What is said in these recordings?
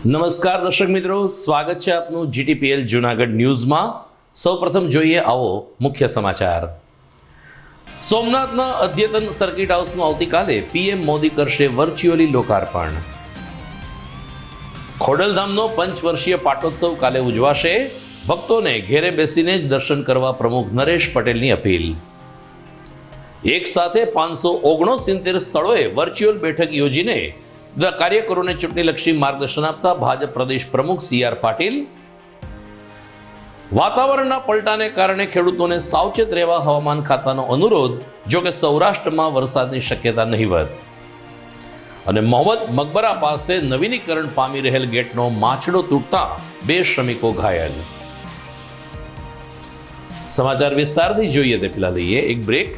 નમસ્કાર દર્શક મિત્રો, સ્વાગત છે આપનું જીટીપીએલ જૂનાગઢ ન્યૂઝમાં। સૌપ્રથમ જોઈએ આવો મુખ્ય સમાચાર। સોમનાથના અદ્યતન સર્કિટ હાઉસનું આવતીકાલે પીએમ મોદી કરશે વર્ચ્યુઅલી લોકાર્પણ। ખોડલધામનો પંચવર્ષીય પાટોત્સવ કાલે ઉજવાશે। ભક્તોને ઘેરે બેસીને જ દર્શન કરવા પ્રમુખ નરેશ પટેલની અપીલ। એક સાથે 569 સ્થળોએ વર્ચ્યુઅલ બેઠક યોજીને કાર્યકરોને ચૂંટણીલક્ષી માર્ગદર્શન આપતા ભાજપ પ્રદેશ પ્રમુખ CR પાટીલ। વાતાવરણના પલટાને કારણે ખેડૂતોને સાવચેત રહેવા હવામાન ખાતાનો અનુરોધ, જોકે સૌરાષ્ટ્રમાં વરસાદની શક્યતા નહીવત। અને મોહમ્મદ મકબરા પાસે નવીનીકરણ પામી રહેલ ગેટનો માછડો તૂટતા 2 શ્રમિકો ઘાયલ। સમાચાર વિસ્તારથી જોઈએ તે પહેલા લઈએ એક બ્રેક।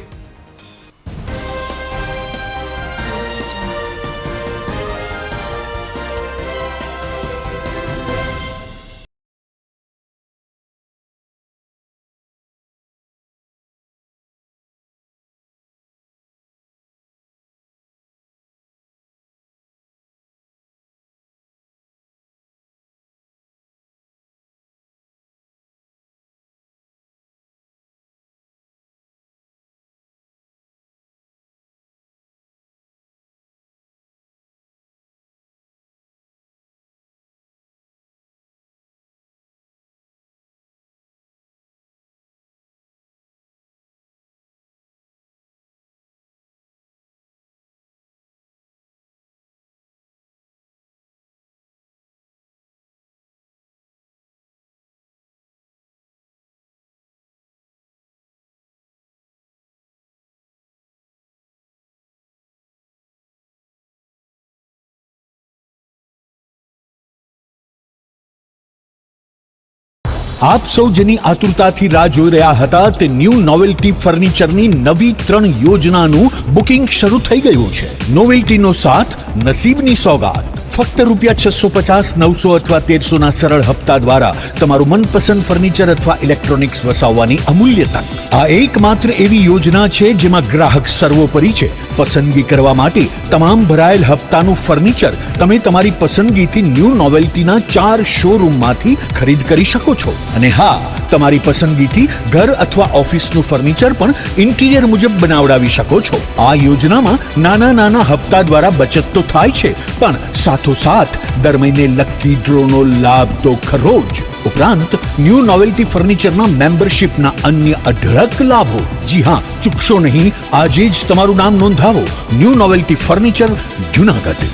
આપ સૌ જેની આતુરતાથી રાહ જોઈ રહ્યા હતા તે ન્યૂ નોવેલ્ટી ફર્નિચરની નવી 3 યોજનાનું બુકિંગ શરૂ થઈ ગયું છે। નોવેલ્ટીનો સાથ, નસીબની સોગાત। ફક્ત ₹650, 900 અથવા 1300ના સરળ હપ્તા દ્વારા તમારું મનપસંદ ફર્નિચર અથવા ઇલેક્ટ્રોનિક્સ વસાવવાની અમૂલ્ય તક। આ એકમાત્ર એવી યોજના છે જેમાં ગ્રાહક સર્વોપરી છે। પસંદગી કરવા માટે તમામ ભરાયેલ હપ્તાનું ફર્નિચર તમે તમારી પસંદગીથી ન્યૂ નોવેલ્ટીના 4 શોરૂમમાંથી ખરીદ કરી શકો છો। અને હા, તમારી પસંદગીથી ઘર અથવા ઓફિસનું ફર્નિચર પણ ઇન્ટિરિયર મુજબ બનાવડાવી શકો છો। આ યોજનામાં નાના હપ્તા દ્વારા બચત તો થાય છે, પણ સાથોસાથ દર મહિને લકી ડ્રોનો લાભ તો ખરો જ। ઉપરાંત ન્યૂ નોવેલ્ટી ફર્નિચરના મેમ્બરશિપના અન્ય અઢળક લાભો। જી હા, ચૂકશો નહીં, આજે જ તમારું નામ નોંધાવો। New novelty furniture, Junagadh.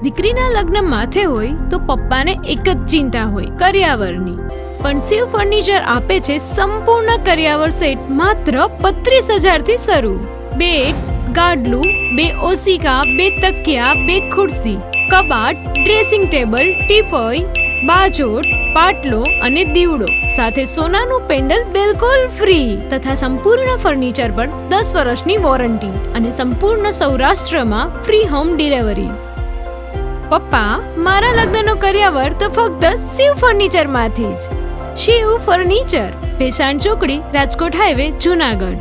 દીકરીના લગ્ન માથે હોય તો પપ્પાને એક જ ચિંતા હોય, કરિયાવરની। પણ શિવ ફર્નિચર આપે છે સંપૂર્ણ કરિયાવર સેટ માત્ર 32,000 થી શરૂ। બેડ, ગાડલું, 2 ઓશિકા, 2 તકિયા, 2 ખુરશી, કબાટ, ડ્રેસિંગ ટેબલ, ટીપોય, બાજોટ, પાટલો અને દીવડો સાથે સોનાનું પેન્ડલ બિલકુલ ફ્રી તથા સંપૂર્ણ ફર્નિચર પર 10 વર્ષની વોરંટી અને સંપૂર્ણ સૌરાષ્ટ્રમાં ફ્રી હોમ ડિલિવરી। પપ્પા, મારા લગ્નનો કર્યાવર તો ફક્ત શિવ ફર્નિચરમાંથી જ. શિવ ફર્નિચર, ભેસાણ ચોકડી, રાજકોટ હાઈવે, જુનાગઢ.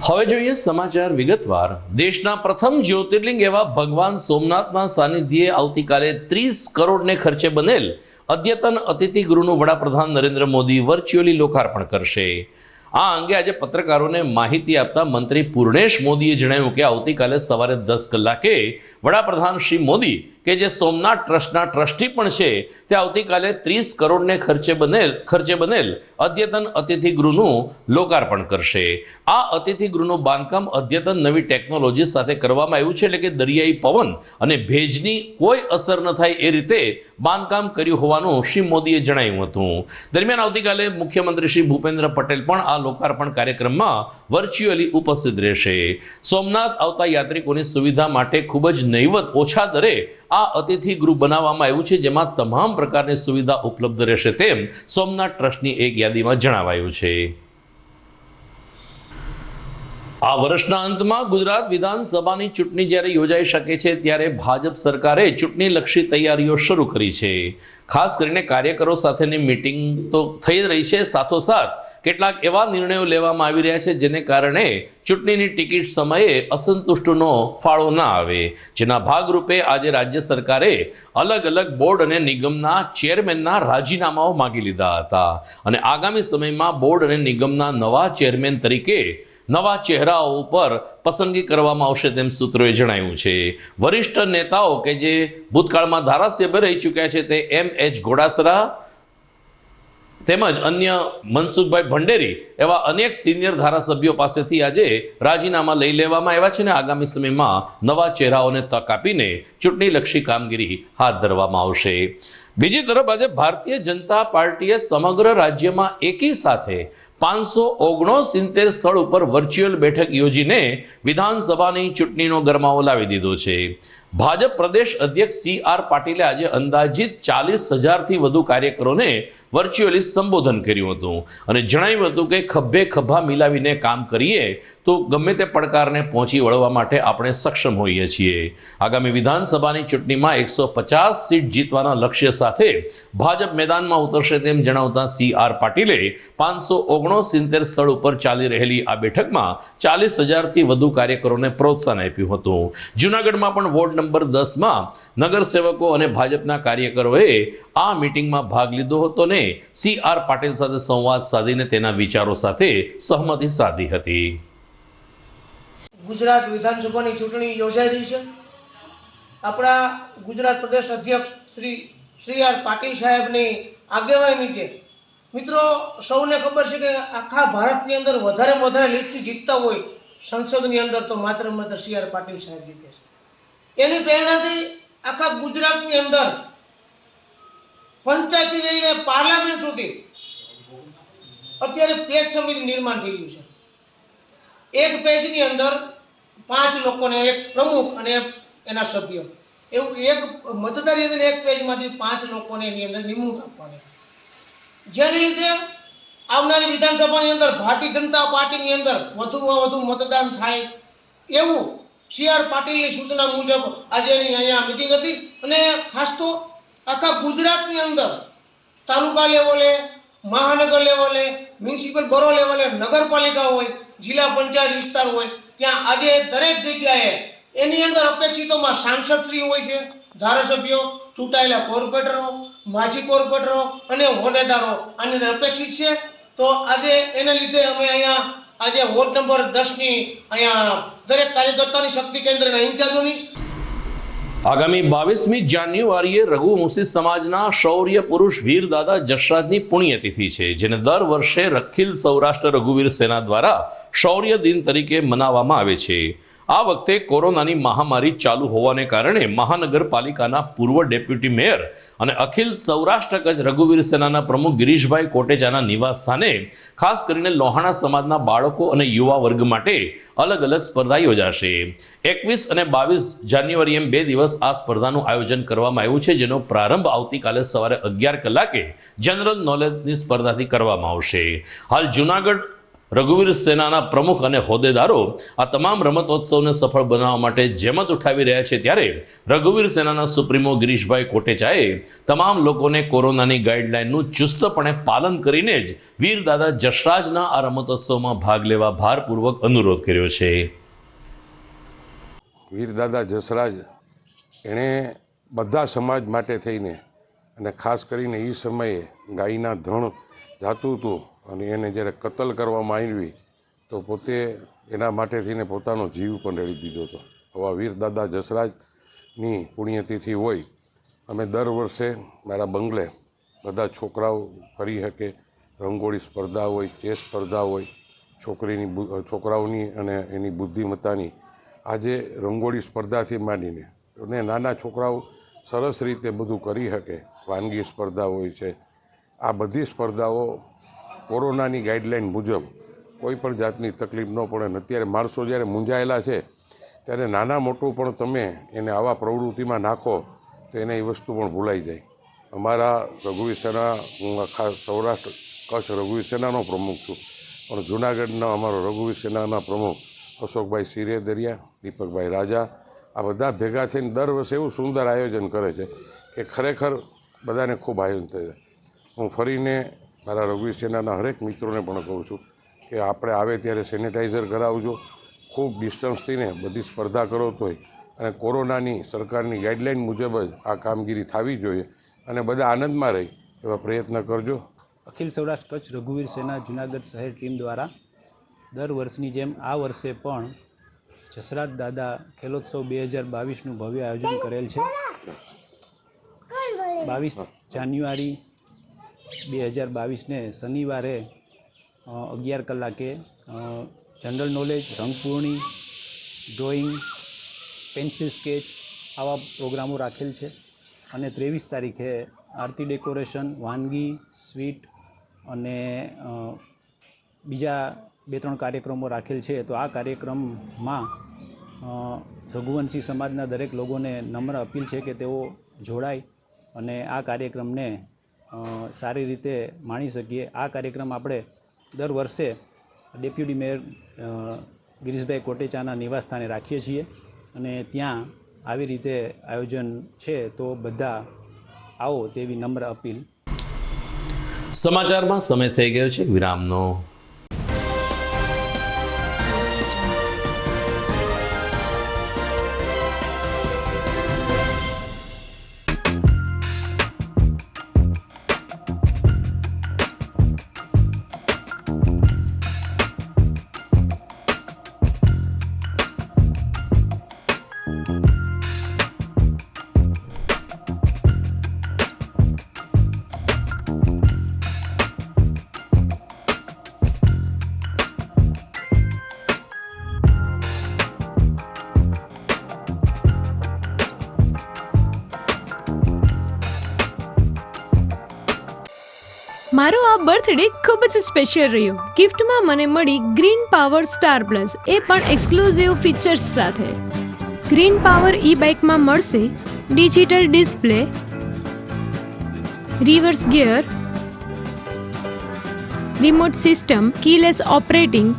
હવે જોઈએ સમાચાર વિગતવાર. દેશના પ્રથમ જ્યોતિર્લિંગ એવા ભગવાન સોમનાથના સાનિધ્યે આવતીકાલે 30 કરોડને ખર્ચે બનેલ અદ્યતન અતિથિ ગૃહનું વડાપ્રધાન નરેન્દ્ર મોદી વર્ચ્યુઅલી લોકાર્પણ કરશે. આ અંગે આજે પત્રકારોને માહિતી આપતા મંત્રી પૂર્ણેશ મોદીએ જણાવ્યું કે આવતીકાલે સવારે 10 કલાકે વડાપ્રધાન શ્રી મોદી, કે જે સોમનાથ ટ્રસ્ટના ટ્રસ્ટી પણ છે, તે આવતીકાલે 30 કરોડને ખર્ચે બનેલ અદ્યતન અતિથિ ગૃહનું લોકાર્પણ કરશે. આ અતિથિ ગૃહનું બાંધકામ અદ્યતન નવી ટેકનોલોજી સાથે કરવામાં આવ્યું છે, એટલે કે દરિયાઈ પવન અને ભેજની કોઈ અસર ન થાય એ રીતે બાંધકામ કર્યું હોવાનું શ્રી મોદીએ જણાવ્યું હતું. દરમિયાન આવતીકાલે મુખ્યમંત્રી શ્રી ભૂપેન્દ્ર પટેલ પણ આ લોકાર્પણ કાર્યક્રમમાં વર્ચ્યુઅલી ઉપસ્થિત રહેશે. સોમનાથ આવતા યાત્રિકોની સુવિધા માટે ખૂબ જ નહીવત ઓછા દરે આ અતિથિ ગૃહ બનાવવામાં આવ્યું છે, જેમાં તમામ પ્રકારની સુવિધા ઉપલબ્ધ રહેશે તેમ સોમનાથ ટ્રસ્ટની એક યાદીમાં જણાવાયું છે. આ વર્ષના અંતમાં ગુજરાત વિધાનસભાની ચૂંટણી જ્યારે યોજાઈ શકે છે, ત્યારે ભાજપ સરકારે ચૂંટણીલક્ષી તૈયારીઓ શરૂ કરી છે. ખાસ કરીને કાર્યકરો સાથેની મિટિંગ તો થઈ રહી છે, સાથોસાથ કેટલાક એવા નિર્ણયો લેવામાં આવી રહ્યા છે જેને કારણે ચૂંટણીની ટિકિટ સમયે અસંતુષ્ટનો ફાળો ના આવે. જેના ભાગરૂપે આજે રાજ્ય સરકારે અલગ અલગ બોર્ડ અને નિગમના ચેરમેનના રાજીનામાઓ માંગી લીધા હતા અને આગામી સમયમાં બોર્ડ અને નિગમના નવા ચેરમેન તરીકે નવા ચહેરાઓ ઉપર પસંદગી કરવામાં આવશે તેમ સૂત્રોએ જણાવ્યું છે. વરિષ્ઠ નેતાઓ કે જે ભૂતકાળમાં ધારાસભ્ય રહી ચૂક્યા છે, તે M.H. ઘોડાસરા તેમજ અન્ય મનસુખભાઈ ભંડેરી એવા અનેક સિનિયર ધારાસભ્યો પાસેથી આજે રાજીનામા લઈ લેવામાં આવ્યા છે અને આગામી સમયમાં નવા ચહેરાઓને તક આપીને ચૂંટણીલક્ષી કામગીરી હાથ ધરવામાં આવશે. બીજી તરફ આજે ભારતીય જનતા પાર્ટીએ સમગ્ર રાજ્યમાં એકી સાથે 569 સ્થળ ઉપર વર્ચ્યુઅલ બેઠક યોજીને વિધાનસભાની ચૂંટણીનો ગરમાવો લાવી દીધો છે. ભાજપ પ્રદેશ અધ્યક્ષ C.R. પાટીલે આજે અંદાજિત 40,000થી વધુ કાર્યકરોને વર્ચ્યુઅલી સંબોધન કર્યું હતું અને જણાવ્યું હતું કે ખભે ખભા મિલાવીને કામ કરીએ તો ગમે તે પડકારને પહોંચી વળવા માટે આપણે સક્ષમ હોઈએ છીએ. આગામી વિધાનસભાની ચૂંટણીમાં 150 સીટ જીતવાના લક્ષ્ય સાથે ભાજપ મેદાનમાં ઉતરશે તેમ જણાવતા C.R. પાટીલે 569 સ્થળ ઉપર ચાલી રહેલી આ બેઠકમાં 40,000થી વધુ કાર્યકરોને પ્રોત્સાહન આપ્યું હતું. જૂનાગઢમાં પણ વોર્ડ નંબર 10માં નગરસેવકો અને ભાજપના કાર્યકરોએ આ મિટિંગમાં ભાગ લીધો હતો ને C.R. પાટીલ સાથે સંવાદ સાધીને તેના વિચારો સાથે સહમતિ સાધી હતી. ગુજરાત વિધાનસભાની ચૂંટણી યોજાઈ રહી છે. આપણા ગુજરાત પ્રદેશ અધ્યક્ષ શ્રી આર પાટીલ સાહેબની આગેવાની નીચે મિત્રો સૌને ખબર છે કે આખા ભારતની અંદર વધારેમાં વધારે લીડથી જીતતા હોય સંસદની અંદર તો માત્ર C.R. પાટીલ સાહેબ જીતે છે. એની પ્રેરણાથી આખા ગુજરાતની અંદર પંચાયતથી લઈને પાર્લામેન્ટ સુધી અત્યારે પેજ સમિતિ નિર્માણ થઈ ગયું છે. એક પેજની અંદર 5 લોકોને, એક પ્રમુખ અને એના સભ્યો, એવું એક મતદારની અંદર એક પેજમાંથી 5 લોકોને એની અંદર નિમણૂક આપવાની, જેને લીધે આવનારી વિધાનસભાની અંદર ભારતીય જનતા પાર્ટીની અંદર વધુમાં વધુ મતદાન થાય એવું C.R. પાટીલની સૂચના મુજબ આજે એની અહીંયા મિટિંગ હતી. અને ખાસ તો આખા ગુજરાતની અંદર તાલુકા લેવલે, મહાનગર લેવલે, મ્યુનિસિપલ બોરો લેવલે, નગરપાલિકા હોય, જિલ્લા પંચાયત વિસ્તાર હોય, ત્યાં આજે દરેક જગ્યાએ એની અંદર અપેક્ષિતોમાં સાંસદશ્રી હોય છે, ધારાસભ્યો, ચૂંટાયેલા કોર્પોરેટરો, માજી કોર્પોરેટરો અને હોદ્દેદારો આની અંદર અપેક્ષિત છે. તો આજે એને લીધે અમે અહીંયા આજે વોર્ડ નંબર 10ની અહીંયા દરેક કાર્યકર્તાની શક્તિ કેન્દ્રના ઇન્ચાર્જોની આગામી 22મી જાન્યુઆરીએ રઘુવંશી સમાજના શૌર્ય પુરુષ વીર દાદા જશરાજની પુણ્યતિથિ છે, જેને દર વર્ષે અખિલ સૌરાષ્ટ્ર રઘુવીર સેના દ્વારા શૌર્ય દિન તરીકે મનાવવામાં આવે છે. આ વખતે કોરોનાની મહામારી ચાલુ હોવાને કારણે મહાનગરપાલિકાના પૂર્વ ડેપ્યુટી મેયર અને અખિલ સૌરાષ્ટ્ર કચ્છ રઘુવીર સેનાના પ્રમુખ ગિરીશભાઈ કોટેચાના નિવાસ સ્થાને ખાસ કરીને લોહાણા સમાજના બાળકો અને યુવા વર્ગ માટે અલગ અલગ સ્પર્ધા યોજાશે. 21 અને 22 જાન્યુઆરી એમ 2 દિવસ આ સ્પર્ધાનું આયોજન કરવામાં આવ્યું છે, જેનો પ્રારંભ આવતીકાલે સવારે 11 કલાકે જનરલ નોલેજની સ્પર્ધાથી કરવામાં આવશે. હાલ જૂનાગઢ રઘુવીર સેનાના પ્રમુખ અને હોદ્દેદારો આ તમામ રમતોત્સવને સફળ બનાવવા માટે જહેમત ઉઠાવી રહ્યા છે, ત્યારે રઘુવીર સેનાના સુપ્રીમો ગિરીશભાઈ કોટેચાએ તમામ લોકોને કોરોનાની ગાઈડલાઈનનું ચુસ્તપણે પાલન કરીને જ વીર દાદા જસરાજના આ રમતોત્સવમાં ભાગ લેવા ભારપૂર્વક અનુરોધ કર્યો છે. વીર દાદા જસરાજ એણે બધા સમાજ માટે થઈને અને ખાસ કરીને એ સમયે ગાયના ધણ જાતું હતું અને એને જ્યારે કતલ કરવામાં આવી તો પોતે એના માટે થઈને પોતાનો જીવ પણ રેડી દીધો હતો. આવા વીર દાદા જસરાજની પુણ્યતિથિ હોય, અમે દર વર્ષે મારા બંગલે બધા છોકરાઓ ફરી શકે, રંગોળી સ્પર્ધા હોય, ચેસ સ્પર્ધા હોય, છોકરાઓની અને એની બુદ્ધિમત્તાની આજે રંગોળી સ્પર્ધાથી માંડીને અને નાના છોકરાઓ સરસ રીતે બધું કરી શકે, વાનગી સ્પર્ધા હોય છે. આ બધી સ્પર્ધાઓ કોરોનાની ગાઈડલાઈન મુજબ કોઈ પણ જાતની તકલીફ ન પડે. અને અત્યારે માણસો જ્યારે મૂંઝાયેલા છે ત્યારે નાના મોટું પણ તમે એને આવા પ્રવૃત્તિમાં નાખો તો એને એ વસ્તુ પણ ભૂલાઈ જાય. અમારા રઘુવીર સેના, હું ખાસ સૌરાષ્ટ્ર કચ્છ રઘુવીર સેનાનો પ્રમુખ છું, પણ જૂનાગઢના અમારો રઘુવીર સેનાના પ્રમુખ અશોકભાઈ સિરેદરિયા, દીપકભાઈ રાજા, આ બધા ભેગા થઈને દર વર્ષે એવું સુંદર આયોજન કરે છે કે ખરેખર બધાને ખૂબ આનંદ થાય. હું ફરીને મારા રઘુવીર સેનાના હરેક મિત્રોને પણ કહું છું કે આપણે આવે ત્યારે સેનિટાઈઝર કરાવજો, ખૂબ ડિસ્ટન્સથી ને બધી સ્પર્ધા કરો તોય, અને કોરોનાની સરકારની ગાઈડલાઈન મુજબ જ આ કામગીરી થવી જોઈએ અને બધા આનંદમાં રહે એવા પ્રયત્ન કરજો. અખિલ સૌરાષ્ટ્ર કચ્છ રઘુવીર સેના જૂનાગઢ શહેર ટીમ દ્વારા દર વર્ષની જેમ આ વર્ષે પણ જસરાજ દાદા ખેલોત્સવ 2022નું ભવ્ય આયોજન કરેલ છે. 22 જાન્યુઆરી 2022ને શનિવારે 11 કલાકે જનરલ નોલેજ, રંગપૂર્ણી, ડ્રોઈંગ, પેન્સિલ સ્કેચ આવા પ્રોગ્રામો રાખેલ છે. અને 23 તારીખે આરતી ડેકોરેશન, વાનગી, સ્વીટ અને બીજા 2-3 કાર્યક્રમો રાખેલ છે. તો આ કાર્યક્રમમાં રઘુવંશી સમાજના દરેક લોકોને નમ્ર અપીલ છે કે તેઓ જોડાય અને આ કાર્યક્રમને સારી રીતે માણી શકીએ. આ કાર્યક્રમ આપણે દર વર્ષે ડેપ્યુટી મેયર ગિરીશભાઈ કોટેચાના નિવાસ સ્થાને રાખીએ છીએ અને ત્યાં આવી રીતે આયોજન છે, તો બધા આવો તેવી નમ્ર અપીલ. સમાચારમાં સમય થઈ ગયો છે વિરામનો. મારો આ બર્થડે ખૂબ જ સ્પેશિયલ રહ્યો. ગિફ્ટમાં મને મળી ગ્રીન પાવર સ્ટાર પ્લસ, એ પણ એક્સક્લુઝિવ ફીચર્સ સાથે. ગ્રીન પાવર ઈ બાઇકમાં મળશે digital display, reverse gear, remote system, કીલેસ operating,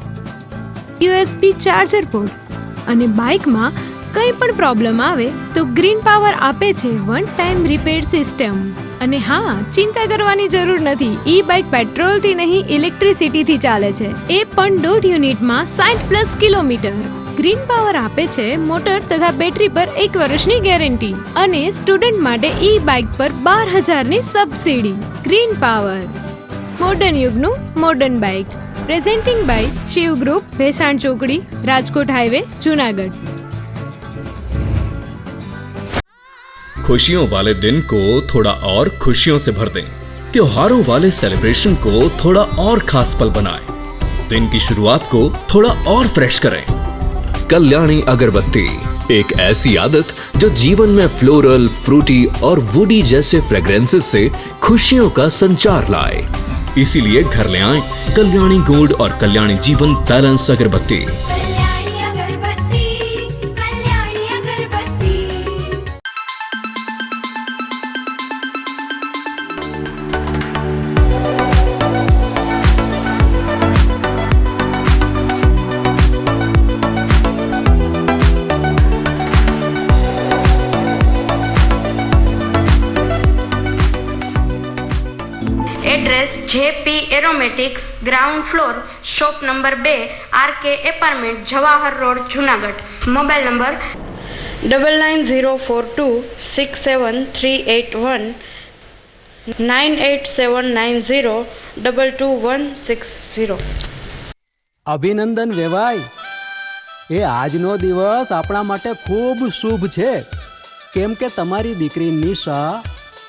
USB charger port અને બાઇકમાં કંઈ પણ પ્રોબ્લેમ આવે તો ગ્રીન પાવર આપે છે 1 ટાઈમ રિપેર સિસ્ટમ. અને હા, ચિંતા કરવાની જરૂર નથી. ઈ બાઇક પેટ્રોલથી નહીં ઇલેક્ટ્રિસિટીથી ચાલે છે, એ પણ 1.5 યુનિટમાં 60+ કિલોમીટર. ગ્રીન પાવર આપે છે મોટર તથા બેટરી પર 1 વર્ષની ગેરંટી અને સ્ટુડન્ટ માટે ઈ બાઇક પર 12,000ની સબસિડી. ગ્રીન પાવર, મોડર્ન યુગનું modern bike. Presenting by Shiv group, Bhesan ચોકડી, રાજકોટ હાઈવે, જૂનાગઢ. खुशियों वाले दिन को थोड़ा और खुशियों से भर दें. त्योहारों वाले सेलिब्रेशन को थोड़ा और खास पल बनाएं. दिन की शुरुआत को थोड़ा और फ्रेश करें. कल्याणी अगरबत्ती, एक ऐसी आदत जो जीवन में फ्लोरल, फ्रूटी और वुडी जैसे फ्रेग्रेंसेस से खुशियों का संचार लाए। इसीलिए घर ले आए कल्याणी गोल्ड और कल्याणी जीवन बैलेंस अगरबत्ती। कल्याणी अगरबत्ती, कल्याणी अगरबत्ती। Address JP aromatics, ground floor, shop number 2, RK apartment, Jawahar road, Junagadh. Mobile number 9904267381 9879022160। અભિનંદન વેવાય, એ આજનો દિવસ આપણા માટે ખૂબ શુભ છે, કેમ કે તમારી દીકરી નિશા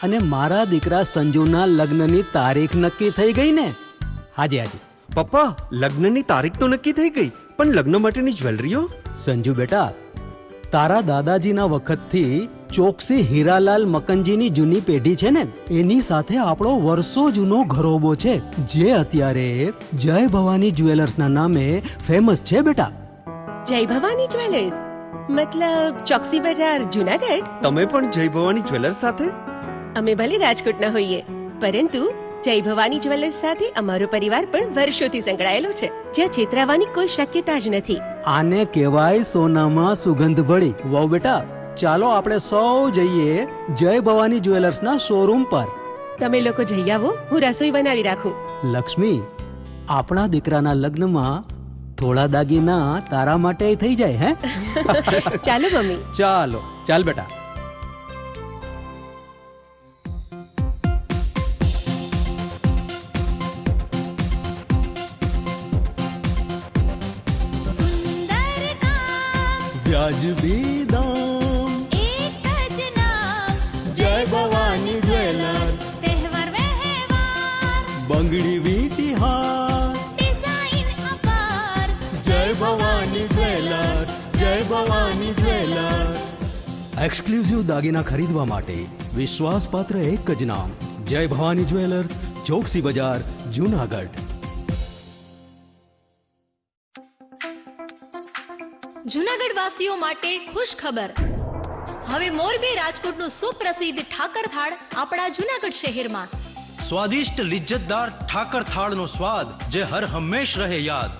અને મારા દીકરા સંજુના લગ્નની તારીખ નક્કી થઈ ગઈ ને? હાજી હાજી પપ્પા, લગ્નની તારીખ તો નક્કી થઈ ગઈ, પણ લગ્ન માટેની જ્વેલરીઓ? સંજુ બેટા, તારા દાદાજીના વખતથી ચોકસી હીરાલાલ મકનજીની જૂની પેઢી છે ને, એની સાથે આપણો વર્ષો જૂનો ઘરોબો છે, જે અત્યારે જય ભવાની જ્વેલર્સના નામે ફેમસ છે બેટા. જય ભવાની જ્વેલર્સ મતલબ ચોકસી બજાર, જુનાગઢ? તમે પણ જય ભવાની જ્વેલર્સ સાથે? અમે ભલે રાજકોટના હોઈએ, પરંતુ જય ભવાની જ્વેલર્સ સાથે અમારો પરિવાર પણ વર્ષોથી સંકળાયેલો છે, જ્યાં છેતરાવાની કોઈ શક્યતા જ નથી. આને કહેવાય સોનામાં સુગંધ ભળી. વહુ બેટા, ચાલો આપણે સૌ જઈએ જય ભવાની જ્વેલર્સના શોરૂમ પર. તમે લોકો જઈ આવો, હું રસોઈ બનાવી રાખું. લક્ષ્મી, આપણા દીકરાના લગ્નમાં થોડા દાગીના તારા માટે થઈ જાય હે? ચાલો મમ્મી. ચાલો ચાલ બેટા. વ્યાજબી દામ, એક જ નામ, જય ભવાની જ્વેલર્સ, તહેવાર વ્યવહાર, બંગડી વીટી હાર, ડિઝાઇન અપાર, જય ભવાની જ્વેલર્સ, જય ભવાની જ્વેલર્સ. એક્સક્લુઝિવ દાગીના ખરીદવા માટે વિશ્વાસપાત્ર એક જ નામ, જય ભવાની જ્વેલર્સ, ચોકસી બજાર, જૂનાગઢ. જૂનાગઢ વાસીઓ માટે ખુશ ખબર, હવે મોરબી રાજકોટનું સુપ્રસિદ્ધ ઠાકર થાળ આપણા જૂનાગઢ શહેરમાં. સ્વાદિષ્ટ લિજ્જતદાર ઠાકર થાળનો સ્વાદ જે હર હંમેશ રહે યાદ.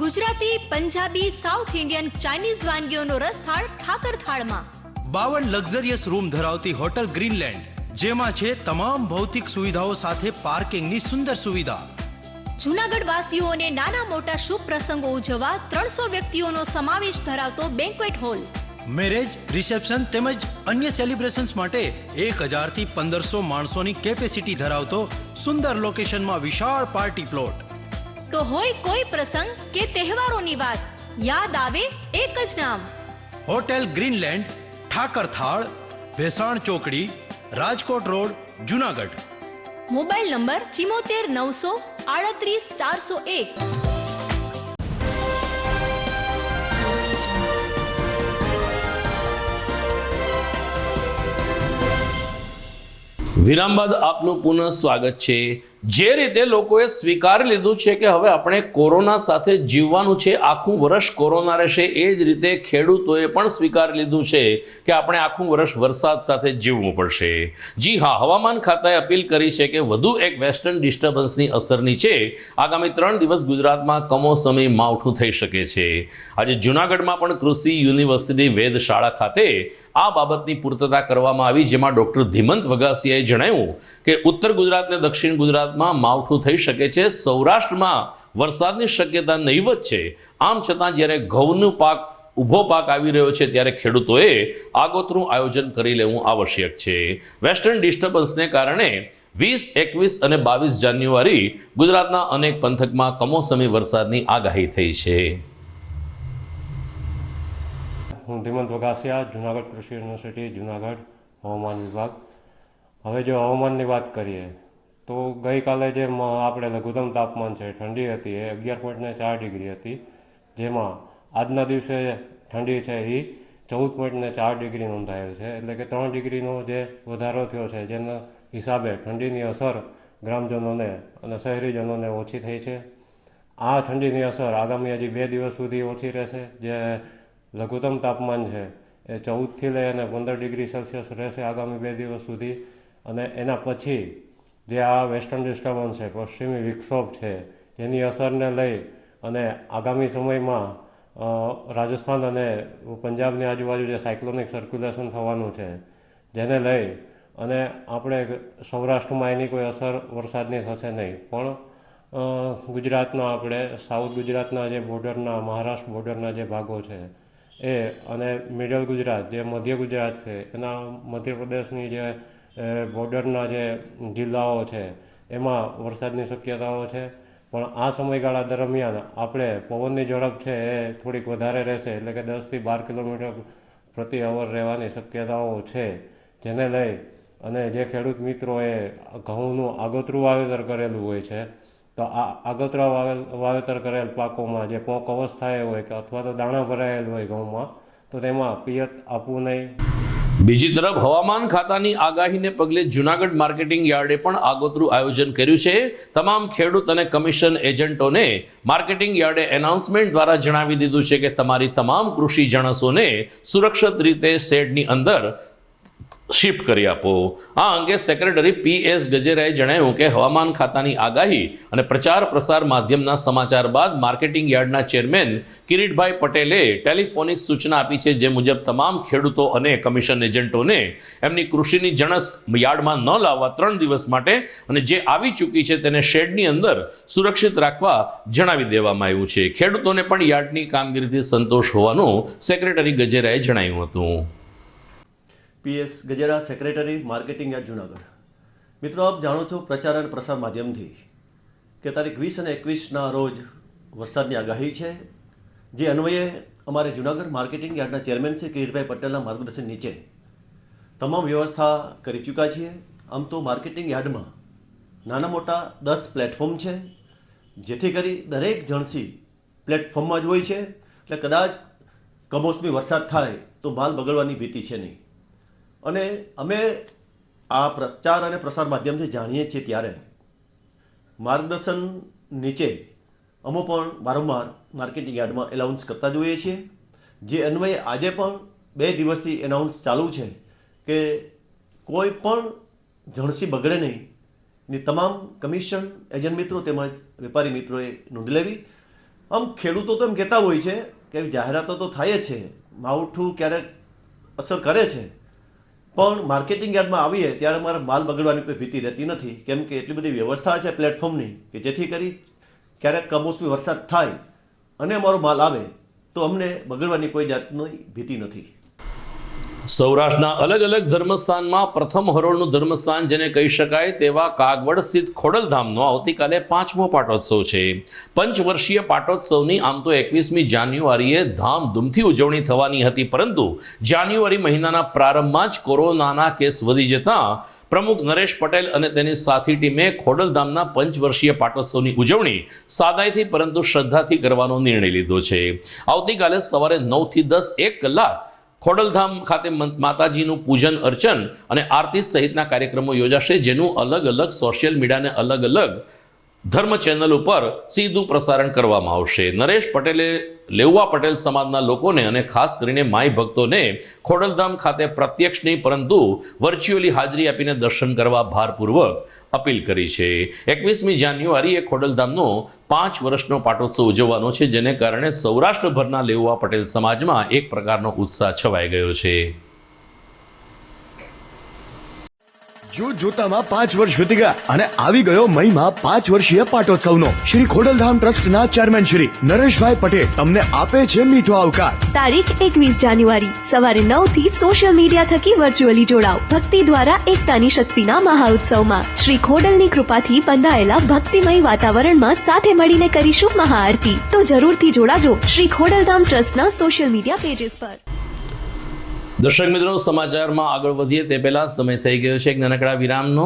Gujarati, Punjabi, South Indian, Chinese વાનગીઓનો રસથાળ ઠાકર થાળમાં. 52 લક્ઝરિયસ રૂમ ધરાવતી હોટલ ગ્રીનલેન્ડ, જેમાં છે તમામ ભૌતિક સુવિધાઓ સાથે પાર્કિંગની સુંદર સુવિધા. જૂનાગઢ વાસીઓને નાના મોટા શુભ પ્રસંગો ઉજવવા 300 વ્યક્તિઓનો સમાવેશ ધરાવતો બેન્ક્વેટ હોલ, મેરેજ, રિસેપ્શન તેમજ અન્ય સેલિબ્રેશન્સ માટે 1000 થી 1500 માણસોની કેપેસિટી ધરાવતો સુંદર લોકેશનમાં વિશાળ પાર્ટી પ્લોટ. તો હોય કોઈ પ્રસંગ કે તહેવારોની વાત, યાદ આવે એક જ નામ, હોટેલ ગ્રીનલેન્ડ, ઠાકર થાળ, ભેસાણ ચોકડી, Rajkot road, Junagadh. Mobile number 74 938 401. વિરામ બાદ આપનું પુનઃ સ્વાગત છે. જે રીતે લોકોએ સ્વીકારી લીધું છે કે હવે આપણે કોરોના સાથે જીવવાનું છે, આખું વર્ષ કોરોના રહેશે, એ જ રીતે ખેડૂતોએ પણ સ્વીકારી લીધું છે કે આપણે આખું વર્ષ વરસાદ સાથે જીવવું પડશે. જી હા, હવામાન ખાતાએ અપીલ કરી છે કે વધુ એક વેસ્ટર્ન ડિસ્ટર્બન્સની અસર નીચે આગામી 3 દિવસ ગુજરાતમાં કમોસમી માવઠું થઈ શકે છે. આજે જૂનાગઢમાં પણ કૃષિ યુનિવર્સિટી વેધશાળા ખાતે આ બાબતની પૂર્તતા કરવામાં આવી, જેમાં ડોક્ટર ધીમંત વઘાસિયાએ જણાવ્યું કે ઉત્તર ગુજરાત અને દક્ષિણ ગુજરાતમાં માવઠું થઈ શકે છે, સૌરાષ્ટ્રમાં વરસાદની શક્યતા નહીવત છે. આમ છતાં જ્યારે ઘઉંનો પાક ઊભો પાક આવી રહ્યો છે ત્યારે ખેડૂતોએ આગોતરું આયોજન કરી લેવું આવશ્યક છે. વેસ્ટર્ન ડિસ્ટર્બન્સને કારણે 20, 21 અને 22 જાન્યુઆરી ગુજરાતના અનેક પંથકમાં કમોસમી વરસાદની આગાહી થઈ છે. હું ધીમંત વઘાસિયા, જૂનાગઢ કૃષિ યુનિવર્સિટી, જૂનાગઢ, હવામાન વિભાગ. હવે જો હવામાનની વાત કરીએ તો ગઈકાલે જે આપણે લઘુત્તમ તાપમાન છે, ઠંડી હતી, એ 11.4 ડિગ્રી હતી, જેમાં આજના દિવસે ઠંડી છે એ 14.4 ડિગ્રી નોંધાયેલ છે. એટલે કે 3 ડિગ્રીનો જે વધારો થયો છે, જેના હિસાબે ઠંડીની અસર ગ્રામજનોને અને શહેરીજનોને ઓછી થઈ છે. આ ઠંડીની અસર આગામી હજી 2 દિવસ સુધી ઓછી રહેશે. જે લઘુત્તમ તાપમાન છે એ 14થી લઈ અને 15 ડિગ્રી સેલ્સિયસ રહેશે આગામી 2 દિવસ સુધી. અને એના પછી જે આ વેસ્ટર્ન ડિસ્ટર્બન્સ છે, પશ્ચિમી વિક્ષોભ છે, જેની અસરને લઈ અને આગામી સમયમાં રાજસ્થાન અને પંજાબની આજુબાજુ જે સાયક્લોનિક સર્ક્યુલેશન થવાનું છે, જેને લઈ અને આપણે સૌરાષ્ટ્રમાં એની કોઈ અસર વરસાદની થશે નહીં. પણ ગુજરાતના આપણે સાઉથ ગુજરાતના જે બોર્ડરના, મહારાષ્ટ્ર બોર્ડરના જે ભાગો છે એ અને મિડલ ગુજરાત જે મધ્ય ગુજરાત છે, એના મધ્યપ્રદેશની જે બોર્ડરના જે જિલ્લાઓ છે એમાં વરસાદની શક્યતાઓ છે. પણ આ સમયગાળા દરમિયાન આપણે પવનની ઝડપ છે એ થોડીક વધારે રહેશે. એટલે કે 10થી 12 કિલોમીટર પ્રતિ અવર રહેવાની શક્યતાઓ છે. જેને લઈ અને જે ખેડૂત મિત્રોએ ઘઉંનું આગોતરું વાવેતર કરેલું હોય છે, તો આ આગોતરા વાવેતર કરેલ પાકોમાં જે પોંક અવસ્થાએ હોય કે અથવા તો દાણા ભરાયેલ હોય ઘઉંમાં, તો તેમાં પિયત આપવું નહીં. બીજી તરફ હવામાન ખાતાની આગાહીને પગલે જૂનાગઢ માર્કેટિંગ યાર્ડે પણ આગોતરું આયોજન કર્યું છે. તમામ ખેડૂત અને કમિશન એજન્ટોને માર્કેટિંગ યાર્ડે એનાઉન્સમેન્ટ દ્વારા જણાવી દીધું છે કે તમારી તમામ કૃષિ જણસોને સુરક્ષિત રીતે શેડની અંદર શિફ્ટ કરી આપો. આ અંગે સેક્રેટરી PS ગજેરાએ જણાવ્યું કે હવામાન ખાતાની આગાહી અને પ્રચાર પ્રસાર માધ્યમના સમાચાર બાદ માર્કેટિંગ યાર્ડના ચેરમેન કિરીટભાઈ પટેલે ટેલિફોનિક સૂચના આપી છે, જે મુજબ તમામ ખેડૂતો અને કમિશન એજન્ટોને એમની કૃષિની જણસ યાર્ડમાં ન લાવવા 3 દિવસ માટે અને જે આવી ચૂકી છે તેને શેડની અંદર સુરક્ષિત રાખવા જણાવી દેવામાં આવ્યું છે. ખેડૂતોને પણ યાર્ડની કામગીરીથી સંતોષ હોવાનું સેક્રેટરી ગજેરાએ જણાવ્યું હતું. PS Gajera, secretary, marketing yard Junagadh. મિત્રો, આપ જાણો છો પ્રચાર અને પ્રસાર માધ્યમથી કે તારીખ 20 અને 21ના રોજ વરસાદની આગાહી છે, જે અન્વયે અમારે જુનાગઢ માર્કેટિંગ યાર્ડના ચેરમેન શ્રી કિરીટભાઈ પટેલના માર્ગદર્શન નીચે તમામ વ્યવસ્થા કરી ચૂક્યા છીએ. આમ તો માર્કેટિંગ યાર્ડમાં નાના મોટા 10 પ્લેટફોર્મ છે, જેથી કરી દરેક જણસી પ્લેટફોર્મમાં જ હોય છે. એટલે કદાચ કમોસમી વરસાદ થાય તો માલ બગડવાની ભીતિ છે નહીં. અને અમે આ પ્રચાર અને પ્રસાર માધ્યમથી જાણીએ છીએ ત્યારે માર્ગદર્શન નીચે અમે પણ વારંવાર માર્કેટિંગ યાર્ડમાં એનાઉન્સ કરતા જોઈએ છીએ. જે અન્વયે આજે પણ 2 દિવસથી એનાઉન્સ ચાલુ છે કે કોઈ પણ જણસી બગડે નહીં ની તમામ કમિશન એજન્ટ મિત્રો તેમજ વેપારી મિત્રોએ નોંધ લેવી. આમ ખેડૂતો તો એમ કહેતા હોય છે કે જાહેરાતો તો થાય જ છે, માવઠું ક્યારેક અસર કરે છે, પણ માર્કેટિંગ યાર્ડમાં આવીએ ત્યારે મારે માલ બગડવાની કોઈ ભીતિ રહેતી નથી. કેમ કે એટલી બધી વ્યવસ્થા છે પ્લેટફોર્મની કે જેથી કરી ક્યારેક કમોસમી વરસાદ થાય અને અમારો માલ આવે તો અમને બગડવાની કોઈ જાતની ભીતિ નથી. સૌરાષ્ટ્રના અલગ અલગ ધર્મસ્થાનમાં પ્રથમ હરોળનું ધર્મસ્થાન જેને કહી શકાય તેવા કાગવડ સ્થિત ખોડલધામનો આવતીકાલે 5મો પાટોત્સવ છે. પંચવર્ષીય પાટોત્સવની આમ તો 21મી જાન્યુઆરીએ ધામધૂમથી ઉજવણી થવાની હતી, પરંતુ જાન્યુઆરી મહિનાના પ્રારંભમાં જ કોરોનાના કેસ વધી જતા પ્રમુખ નરેશ પટેલ અને તેની સાથી ટીમે ખોડલધામના પંચવર્ષીય પાટોત્સવની ઉજવણી સાદાઈથી પરંતુ શ્રદ્ધાથી કરવાનો નિર્ણય લીધો છે. આવતીકાલે સવારે 9 થી 10 1 કલાક ખોડલધામ ખાતે માતાજીનું પૂજન અર્ચન અને આરતી સહિતના કાર્યક્રમો યોજાશે, જેનું અલગ અલગ સોશિયલ મીડિયા અને અલગ અલગ ધર્મ ચેનલ ઉપર સીધું પ્રસારણ કરવામાં આવશે. નરેશ પટેલે લેઉવા પટેલ સમાજના લોકોને અને ખાસ કરીને માઈ ભક્તોને ખોડલધામ ખાતે પ્રત્યક્ષ નહીં પરંતુ વર્ચ્યુઅલી હાજરી આપીને દર્શન કરવા ભારપૂર્વક અપીલ કરી છે. 21મી જાન્યુઆરીએ ખોડલધામનો 5 વર્ષનો પાટોત્સવ ઉજવવાનો છે, જેને કારણે સૌરાષ્ટ્રભરના લેઉવા પટેલ સમાજમાં એક પ્રકારનો ઉત્સાહ છવાઈ ગયો છે. જોતામાં 5 વર્ષ વીતી ગયા અને આવી ગયો મહિમા 5 વર્ષીય પાટોત્સવનો. શ્રી ખોડલધામ ટ્રસ્ટના ચેરમેન શ્રી નરેશભાઈ પટેલ તમને આપે છે મીઠો આવકાર. તારીખ 21 જાન્યુઆરી સવારે 9 થી સોશિયલ મીડિયા થકી વર્ચ્યુઅલી જોડાઓ. ભક્તિ દ્વારા એકતાની શક્તિના મહાઉત્સવમાં શ્રી ખોડલની કૃપાથી બંધાયેલા ભક્તિમય વાતાવરણમાં સાથે મળીને કરીશું મહાઆરતી. તો જરૂરથી જોડાજો શ્રી ખોડલધામ ટ્રસ્ટના સોશિયલ મીડિયા પેજીસ પર. દર્શક મિત્રો, સમાચારમાં આગળ વધીએ તે પહેલા સમય થઈ ગયો છે એક નાનકડા વિરામનો.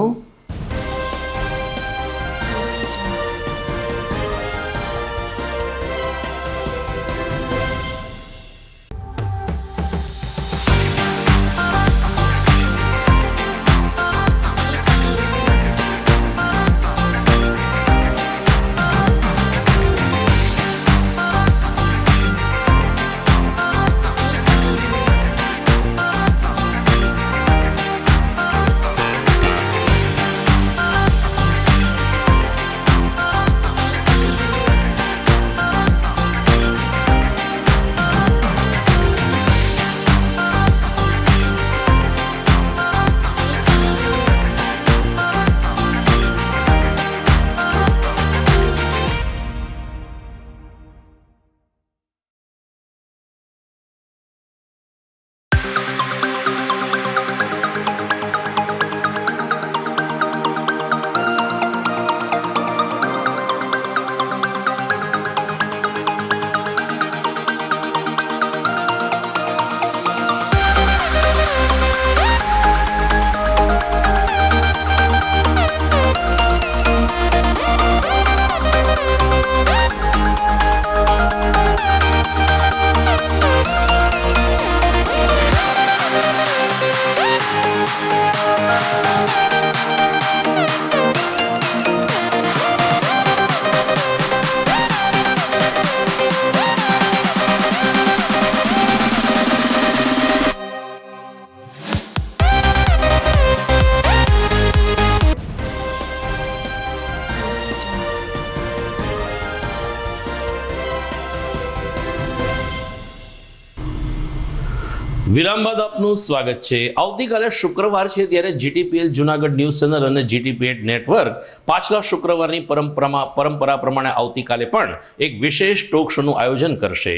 વિરામ બાદ આપનું સ્વાગત છે. આવતીકાલે શુક્રવાર છે ત્યારે જીટીપીએલ જુનાગઢ ન્યૂઝ ચેનલ અને જીટીપીએલ નેટવર્ક પાછલા શુક્રવારની પરંપરા પ્રમાણે આવતીકાલે પણ એક વિશેષ ટોક શોનું આયોજન કરશે.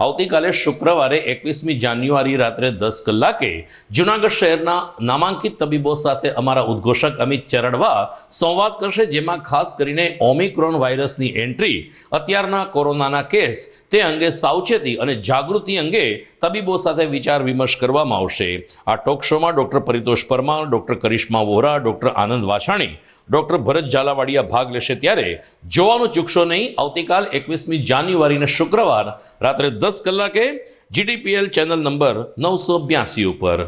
આવતીકાલે શુક્રવારે 21મી જાન્યુઆરી રાત્રે 10 કલાકે જુનાગઢ શહેરના નામાંકિત તબીબો સાથે અમારા ઉદ્ઘોષક અમિત ચરડવા સંવાદ કરશે, જેમાં ખાસ કરીને ઓમિક્રોન વાયરસની એન્ટ્રી, અત્યારના કોરોનાના કેસ, તે અંગે સાવચેતી અને જાગૃતિ અંગે તબીબો સાથે વિચાર વિમર્શ કરવામાં આવશે. આ ટોક શોમાં ડોક્ટર પરિતોષ પરમાર, ડોક્ટર કરિશ્મા વોરા, ડોક્ટર આનંદ વાછાણી, ડોક્ટર ભરત ઝાલાવાડિયા ભાગ લેશે, ત્યારે જોવાનું ચૂકશો નહીં. આવતીકાલ 21મી જાન્યુઆરીને શુક્રવાર રાત્રે 10 કલાકે જીટીપીએલ ચેનલ નંબર 982 ઉપર.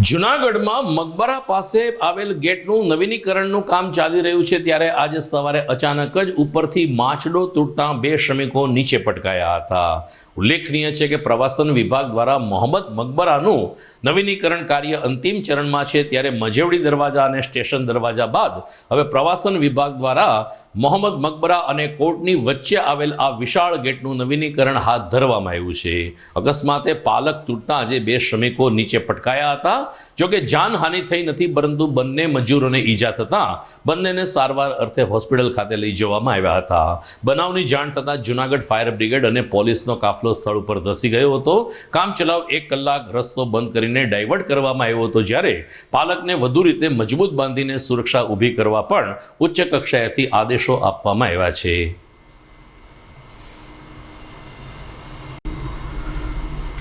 જુનાગઢમાં મકબરા પાસે આવેલ ગેટનું નવીનીકરણનું કામ ચાલી રહ્યું છે, ત્યારે આજે સવારે અચાનક જ ઉપરથી માછડો તૂટતા 2 શ્રમિકો નીચે પટકાયા હતા. ઉલ્લેખનીય છે કે પ્રવાસન વિભાગ દ્વારા મોહમ્મદ મકબરાનું નવીનીકરણ કાર્ય અંતિમ ચરણમાં છે, ત્યારે મજેવડી દરવાજા અને સ્ટેશન દરવાજા બાદ હવે પ્રવાસન વિભાગ દ્વારા મોહમ્મદ મકબરા અને કોર્ટની વચ્ચે આવેલ આ વિશાળ ગેટનું નવીનીકરણ હાથ ધરવામાં આવ્યું છે. અકસ્માતે પાલક તૂટતા આજે 2 શ્રમિકો નીચે પટકાયા હતા. જોકે જાનહાનિ થઈ નથી, પરંતુ બંને મજૂરોને ઈજા થતાં બંનેને સારવાર અર્થે હોસ્પિટલ ખાતે લઈ જવામાં આવ્યા હતા. બનાવની જાણ થતાં જુનાગઢ ફાયર બ્રિગેડ અને પોલીસનો કાફલો સ્થળ ઉપર ધસી ગયો હતો. કામચલાઉ 1 કલાક રસ્તો બંધ કરીને ડાયવર્ટ કરવામાં આવ્યો હતો, જ્યારે પાલકને વધુ રીતે મજબૂત બાંધીને સુરક્ષા ઊભી કરવા પણ ઉચ્ચ કક્ષાએથી આદેશો આપવામાં આવ્યા છે.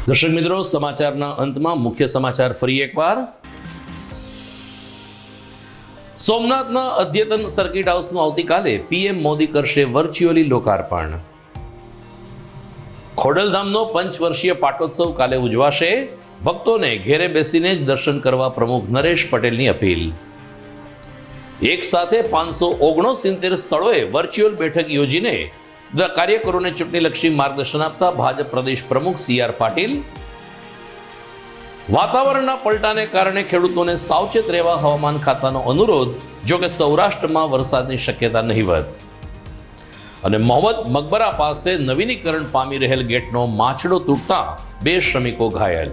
દર્શક મિત્રો, સમાચારના અંતમાં મુખ્ય સમાચાર ફરી એકવાર. સોમનાથના અદ્યતન સર્કિટ હાઉસનું આવતીકાલે પીએમ મોદી કરશે વર્ચ્યુઅલી લોકાર્પણ. ખોડલધામનો 5 વર્ષીય પાટોત્સવ કાલે ઉજવાશે. ભક્તોને ઘેરે બેસીને જ દર્શન કરવા પ્રમુખ નરેશ પટેલની અપીલ. એક સાથે 569 સ્થળોએ વર્ચ્યુઅલ બેઠક યોજીને કાર્યકરોને ચૂંટણીલક્ષી માર્ગદર્શન આપતા ભાજપ પ્રદેશ પ્રમુખ CR પાટીલ. વાતાવરણના પલટાને કારણે ખેડૂતોને સાવચેત રહેવા હવામાન ખાતાનો અનુરોધ, જોકે સૌરાષ્ટ્રમાં વરસાદની શક્યતા નહીવત. અને મોહમ્મદ મકબરા પાસે નવીનીકરણ પામી રહેલ ગેટનો માછડો તૂટતા 2 શ્રમિકો ઘાયલ.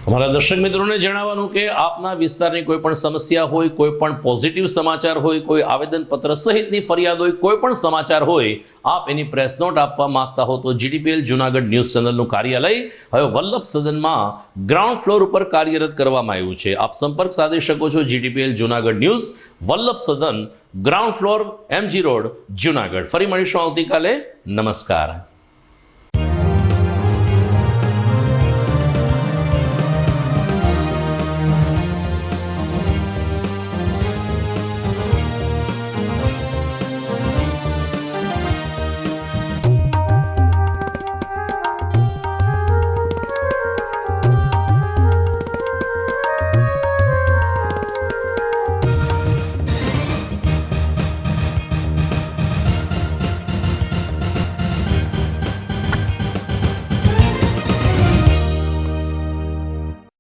અમારા દર્શક મિત્રોને જણાવવાનું કે આપના વિસ્તારની કોઈ પણ સમસ્યા હોય, કોઈ પણ પોઝિટિવ સમાચાર હોય, કોઈ આવેદનપત્ર સહિતની ફરિયાદ હોય, કોઈ પણ સમાચાર હોય, આપ એની પ્રેસ નોટ આપવા માંગતા હો તો જીટીપીએલ જુનાગઢ ન્યૂઝ ચેનલનું કાર્યાલય હવે વલ્લભ સદનમાં ગ્રાઉન્ડ ફ્લોર ઉપર કાર્યરત કરવામાં આવ્યું છે. આપ સંપર્ક સાધી શકો છો જીટીપીએલ જુનાગઢ ન્યૂઝ, વલ્લભ સદન, ground floor, MG road, Junagadh. ફરી મળીશું આવતીકાલે. નમસ્કાર.